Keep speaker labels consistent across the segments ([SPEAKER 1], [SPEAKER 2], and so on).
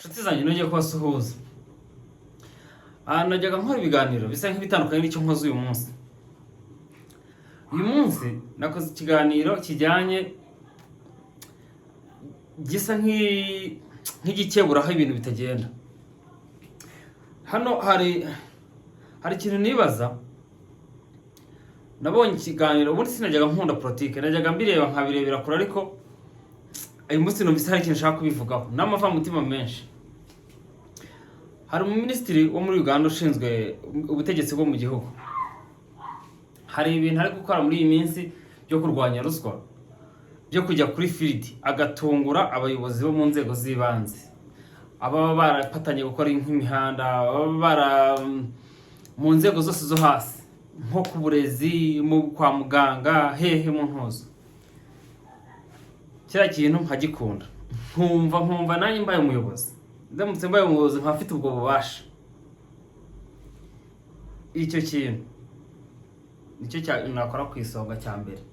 [SPEAKER 1] Nshuti zanjye nongeye kubasuhuza. Najyaga nkora ibiganiro bisa nk'ibitandukanye n'icyo nkoze uyu munsi. Uyu munsi nakoze ikiganiro kijyanye gisa nk'igikebura aho ibintu bitagenda. Hano hari ikintu nibaza. Nabonye ikiganiro ubundi sinajyaga nkunda politike, najyaga mbireba nkabirebera kure, ariko uyu munsi numvise hari ikintu nshaka kubivugaho n'amavanmutima menshi. Hari umuminisitiri wo muri Uganda ushinzwe ubutegetsi bwo mu gihugu. Hari ibintu ari gukora muri iyi minsi byo kurwanya ruswa, byo kujya kuri field agatungura abayobozi bo mu nzego z'ibanze, ababa barapatanye gukora nk'imihanda, ababa mu nzego zose zo hasi, nko ku burezi, kwa muganga, hehe mu ntozo. Kira kintu nkagikunda, nkumva nanjye mbaye umuyobozi. Ndamutse mbaye umuyobozi nkafite ubwo bubasha. Icyo kintu nicyo nakora ku isonga cya mbere.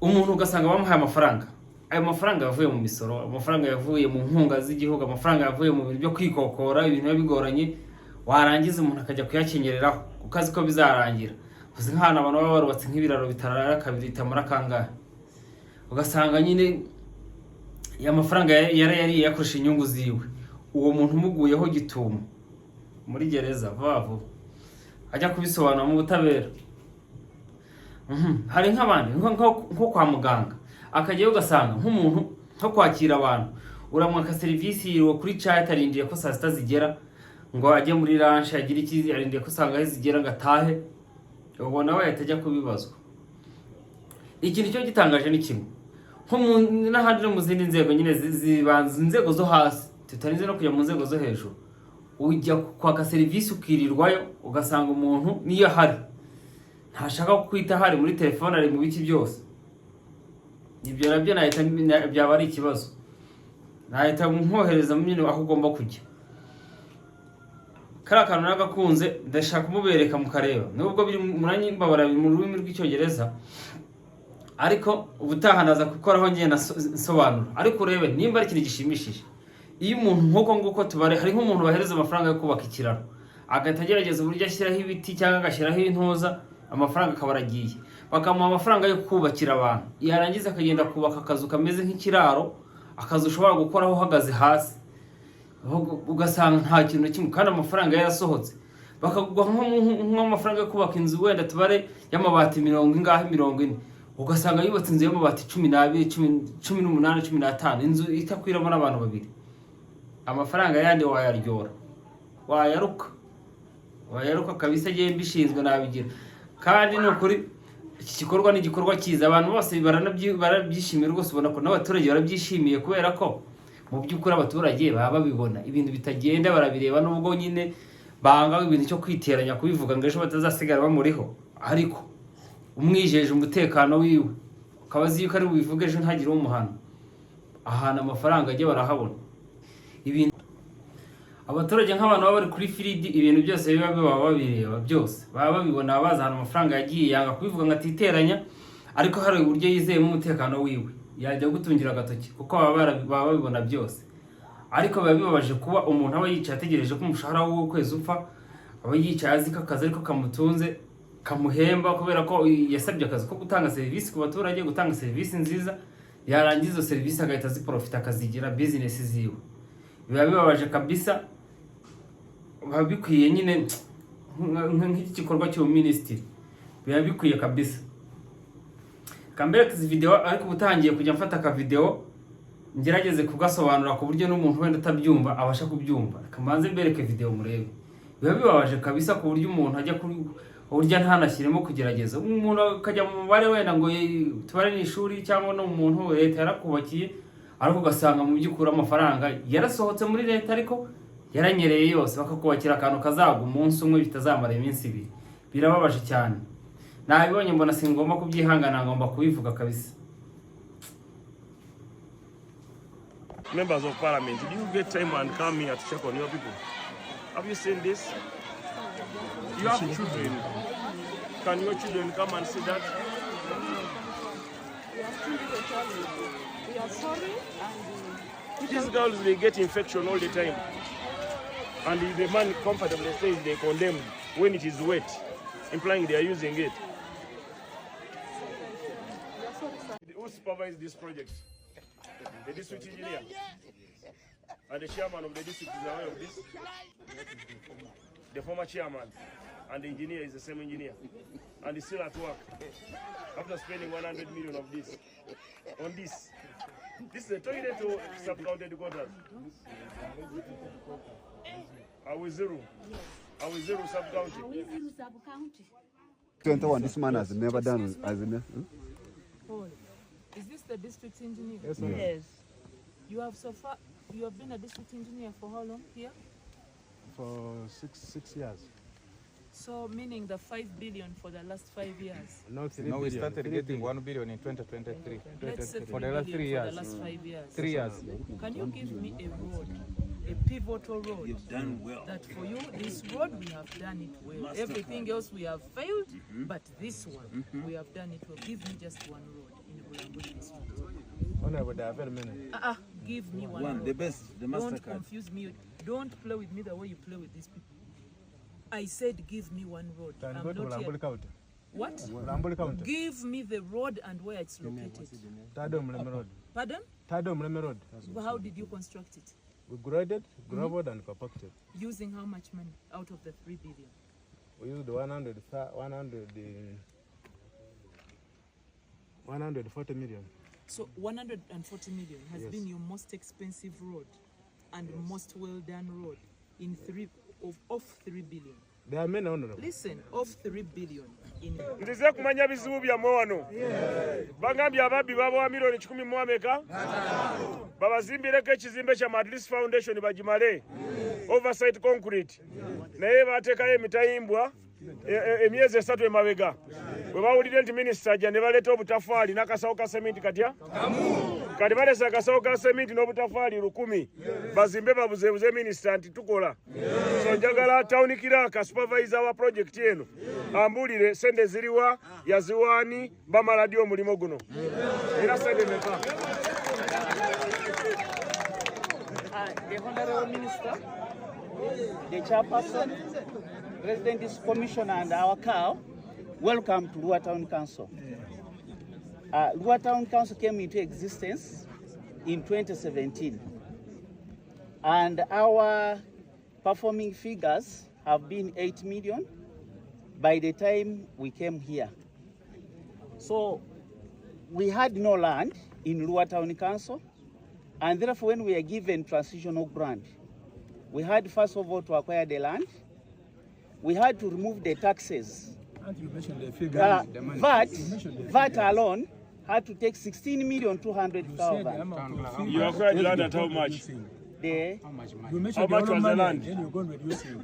[SPEAKER 1] Umuntu ugasanga bamuhaye amafaranga, ayo mafaranga yavuye mu misoro, amafaranga yavuye mu nkunga z'igihugu, amafaranga yavuye mu bintu byo kwikokora, ibintu bigoranye, warangiza umuntu akajya kuyakenyereraho ukazi ko bizarangira. Uzi nk'ahantu abantu baba barubatse nk'ibiraro bitarara kabiri bitamara kangahe, ugasanga nyine ya mafaranga yari yakoresha inyungu ziwe. Uwo muntu umuguyeho gitumo muri gereza vuba ajya kubisobanura mu butabera. Hari nk'abandi nko kwa muganga, akajyayo ugasanga nk'umuntu nko kwakira abantu, uramwaka serivisi yiriwe kuri chat, arindiye ko saa sita zigera ngo ajye muri lunch, agira ikizi, arindiye ko sanga zigera ngatahe, ubona we yatajya kubibazwa. Ikintu cyo gitangaje ni kimwe, nko n'ahandi no mu zindi nzego nyine zibanze, inzego zo hasi, tutarinze no kujya mu nzego zo hejuru. Ujya kwaka serivisi ukirirwayo, ugasanga umuntu niyo hari ntashaka kwita hari muri telefone, ari mu biki byose. Ibyo nabyo nahita byaba ari ikibazo, nahita nkohereza nyine aho ugomba kujya. Kara kantu nagakunze, ndashaka kumubereka mukareba, nubwo biri muranyi mbabara mu rurimi rw'icyongereza, ariko ubutaha naza gukoraho ngiye nasobanura. Ariko urebe nimba ari ikintu gishimishije. Iyo umuntu nguko tubare, hari nk'umuntu bahereza amafaranga yo kubaka ikiraro, agatagerageza uburyo ashyiraho ibiti cyangwa agashyiraho intoza, amafaranga akabaragiye, bakamuha amafaranga yo kubakira abantu. Yarangiza akagenda kubaka akazu kameze nk'ikiraro, akazu ushobora gukoraho uhagaze hasi, ugasanga nta kintu kimwe kandi amafaranga yarasohotse. Bakaguha nk'amafaranga yo kubaka inzu wenda tubare y'amabati 40, ugasanga yubatse inzu y'amabati 12, 18, 15, inzu itakwiramo n'abantu babiri. Amafaranga yandi wayaryora, wayaruka kabisa. Giye mbishinzwe nabigira, kandi no kuri iki gikorwa ni gikorwa cyiza. Abantu bose barabyishimiye rwose, ubona ko n'abaturage barabyishimiye, kubera ko mu by'ukuri abaturage baba babibona ibintu bitagenda, barabireba, nubwo nyine banga ibintu cyo kwiteranya kubivuga ngo ejo batazasigara bamuriho. Ariko umwijeje umutekano wiwe, ukabazi yuko ari bubivuge ejo ntagire umuhana, ahantu amafaranga ajye barahabona. Ibintu abaturage nk'abantu baba bari kuri field, ibintu byose biba babireba, byose baba babibona, bazana amafaranga yagiye, yanga kubivuga ngo atiteranya, ariko hari uburyo yizeyemo umutekano wiwe, yajya gutungira agatoki kuko baba babibona byose. Ariko biba bibabaje kuba umuntu aba yicaye ategereje ko umushahara w'ukwezi upfa, aba yicaye azi ko akazi ariko kamutunze, kamuhemba, kubera ko yasabye akazi ko gutanga serivisi ku baturage, gutanga serivisi nziza, yarangiza izo serivisi agahita ziprofita, akazigira business ziwe. Biba bibabaje kabisa. Biba bikwiye nyine nk'iki gikorwa cy'ubuminisitiri, biba bikwiye kabisa. Kambereka izi video, ariko ubutangiye kujya mfata ka video ngerageze kugasobanura ku buryo n'umuntu wenda atabyumva abasha kubyumva. Kamanze mbereke video murebe. Biba bibabaje kabisa ku buryo umuntu ajya kuri uburyo ntanashyiremo kugerageza. Umuntu akajya mu mubare wenda ngo tubare ni ishuri cyangwa no umuntu leta yarakubakiye, ariko ugasanga mu by'ukuri amafaranga yarasohotse muri leta ariko yaranyereye yose, bakakubakira akantu kazaga umunsi umwe bitazamara iminsi 2. Birababaje cyane. Nabibonye mbona singomba kubyihangana, ngomba kubivuga kabisa.
[SPEAKER 2] Members of Parliament, did you get time and come here to check on your people? Have you seen this? You have children. Can your children come and see that?
[SPEAKER 3] We are sorry and
[SPEAKER 2] These girls, they get infection all the time. And the man comfortably says they condemned when it is wet, implying they are using it. Who supervised this project? The district engineer. And the chairman of the district is aware of this? The former chairman. And the engineer is the same engineer. And he's still at work. After spending 100 million of this. On this. This is a toilet or sub-county headquarters? Awizuru. Awizuru sub-county.
[SPEAKER 3] Awizuru sub-county.
[SPEAKER 4] 21, this man has never done as a
[SPEAKER 5] Paul, is this the district engineer?
[SPEAKER 4] Yes, sir.
[SPEAKER 3] Yes.
[SPEAKER 5] You have so far, you have been a district engineer for how long here?
[SPEAKER 4] For six years.
[SPEAKER 5] So meaning the 5 billion for the last 5 years.
[SPEAKER 4] No,
[SPEAKER 6] We started getting 1 billion in 2023.
[SPEAKER 5] Let's say
[SPEAKER 6] For the last 3
[SPEAKER 5] for the
[SPEAKER 6] years.
[SPEAKER 5] last 5 years.
[SPEAKER 6] 3 years.
[SPEAKER 5] Can you give me a road, a pivotal road? You've done well. That for you, this road we have done it well. Everything else we have failed, but this one we have done it well. Give me just one road in the Bulambuli district. Give me one road.
[SPEAKER 7] The best, the master
[SPEAKER 5] Don't
[SPEAKER 7] card.
[SPEAKER 5] confuse me. Don't play with me the way you play with these people. I said give me one road. I'm not here. What? Give me the road and where it's located. Pardon? How did you construct it?
[SPEAKER 4] We graded, gravelled, and compacted.
[SPEAKER 5] Using how much money out of the 3 billion?
[SPEAKER 4] We used 140 million.
[SPEAKER 5] So 140 million has been your most expensive road and most well done road in of 3 billion.
[SPEAKER 4] There are many honorable.
[SPEAKER 5] Listen, of 3 billion in
[SPEAKER 2] Ndize kumanya bizibu bya mono. Bagambye ababbi babawa milioni 10 mu Amerika. Babazimbireko ekizimbe kya Madlis Foundation bagimale. Oversight concrete. Naye bateekayo emitayimbwa emyezi 3 emabega. Bwe bawulira nti minisita ajja ne baleeta obutafaali n'akasawo ka sementi katya? Kati balesa akasawo ka sementi n'obutafaali 1000. Bazimbe babuzeebuze minisita nti tukola. So njagala town kiraka supervisor wa project eno ambulire sente ziriwa yaziwani bamala ddi omulimo guno. Era sente meka.
[SPEAKER 8] The Honorable Minister, the Chairperson, President's Commissioner and our cow, welcome to Lua Town Council. Lua Town Council came into existence in 2017 and our performing figures have been 8 million by the time we came here. So we had no land in Lua Town Council, and therefore when we are given transitional grant, we had first of all to acquire the land, we had to remove the taxes. VAT alone had to take 16,200,000.
[SPEAKER 2] You acquired land at how much? How much was the land?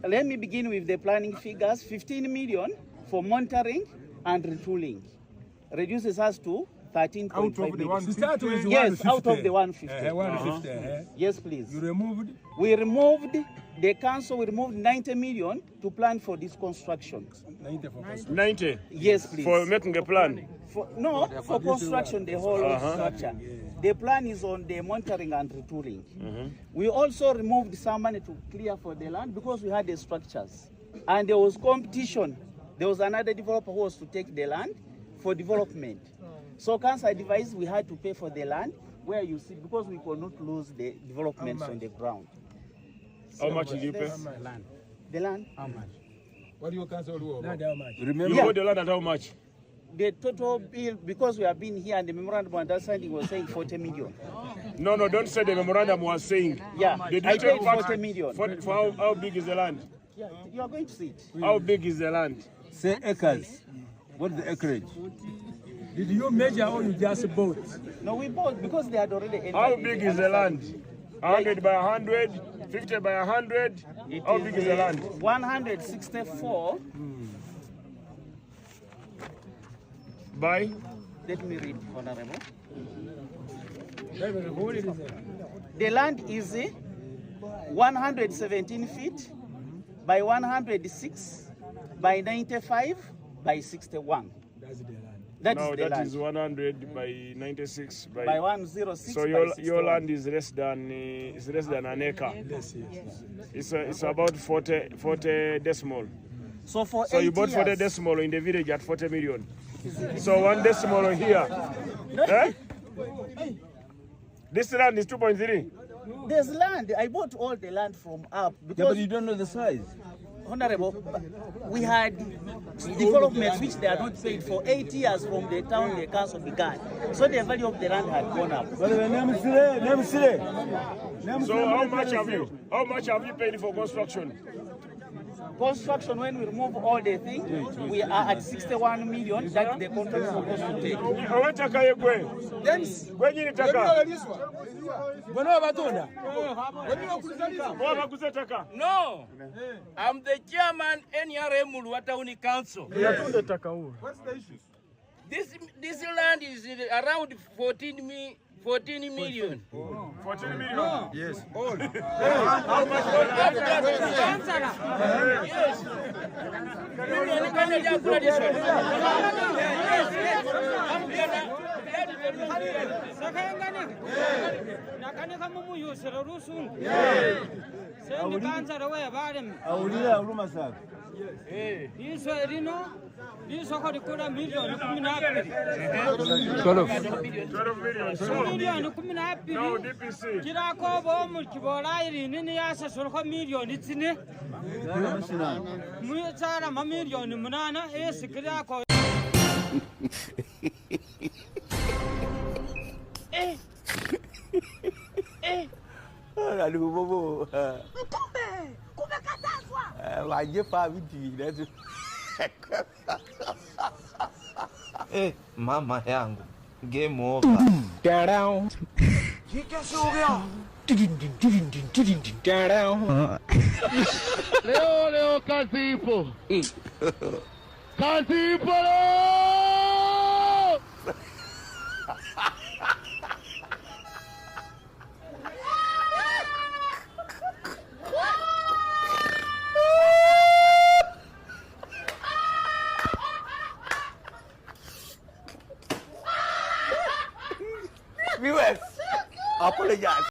[SPEAKER 8] Let me begin with the planning figures. 15 million for monitoring and retooling. Reduces us to 13.5 million. Yes, out of the 150. Yes, please.
[SPEAKER 4] You removed?
[SPEAKER 8] We removed, the council, we removed 90 million to plan for this construction.
[SPEAKER 2] 90?
[SPEAKER 8] Yes, please.
[SPEAKER 2] For making a plan?
[SPEAKER 8] For construction, the whole structure. The plan is on the monitoring and retooling. We also removed some money to clear for the land because we had the structures. And there was competition. There was another developer who was to take the land for development. So council advised we had to pay for the land where you see, because we could not lose the developments on the ground.
[SPEAKER 2] How much did you pay?
[SPEAKER 8] The land?
[SPEAKER 4] How much? What do you cancel?
[SPEAKER 2] Remember you bought the land at how much?
[SPEAKER 8] The total bill, because we have been here and the memorandum of understanding was saying 40 million.
[SPEAKER 2] No, don't say the memorandum was saying.
[SPEAKER 8] Yeah,
[SPEAKER 2] Did
[SPEAKER 8] I
[SPEAKER 2] you
[SPEAKER 8] paid
[SPEAKER 2] take
[SPEAKER 8] 40 million.
[SPEAKER 2] For how big is the land?
[SPEAKER 8] Yeah, you are going to see it.
[SPEAKER 2] How big is the land?
[SPEAKER 7] Say acres. What is the acreage?
[SPEAKER 4] Did you measure or you just bought?
[SPEAKER 8] No, we bought because they had already entered.
[SPEAKER 2] How big is the land? 100 by 100, 50 by 100. How big is the land?
[SPEAKER 8] 164
[SPEAKER 2] By?
[SPEAKER 8] Let me read, Honorable. The land is 117 feet by 106 by 95 by 61. That
[SPEAKER 2] Now
[SPEAKER 8] is the
[SPEAKER 2] that
[SPEAKER 8] land.
[SPEAKER 2] is 100 by 96
[SPEAKER 8] By 106
[SPEAKER 2] So
[SPEAKER 8] by
[SPEAKER 2] your
[SPEAKER 8] 61.
[SPEAKER 2] land is less than an acre. It's about 40 decimal.
[SPEAKER 8] So for
[SPEAKER 2] So you
[SPEAKER 8] 8
[SPEAKER 2] bought 40
[SPEAKER 8] years,
[SPEAKER 2] decimal in the village at 40 million. So 1 decimal here. Eh? This land is 2.3.
[SPEAKER 8] there's land. I bought all the land from up
[SPEAKER 7] Yeah,
[SPEAKER 8] because,
[SPEAKER 7] but you don't know the size.
[SPEAKER 8] Honorable, we had developments which they are not paid for 8 years from the town the council began. So the value of the land had gone up.
[SPEAKER 2] So how much have you paid for construction?
[SPEAKER 8] Construction, when we remove all the things, we are at 61 million that the contract is supposed to take.
[SPEAKER 3] No, I'm the chairman NRM Mulwatauni Council.
[SPEAKER 4] What's the issue?
[SPEAKER 3] This land is around 14 million.
[SPEAKER 2] 14 million?
[SPEAKER 4] Yes. All.
[SPEAKER 1] Lisoko likula milioni 12.
[SPEAKER 2] 12 million. So,
[SPEAKER 1] Milioni 12.
[SPEAKER 2] now DPC.
[SPEAKER 1] Kirako bomu kibola iri nini yasa solko milioni 4. Mwitsara ma milioni 8 esikirako.
[SPEAKER 7] Alibobo. Wajepa vitu hivi.
[SPEAKER 6] Mama yangu. Game over.
[SPEAKER 7] Down.
[SPEAKER 3] Leo kazi ipo. Kazi ipo leo.
[SPEAKER 7] Viewers, apologize.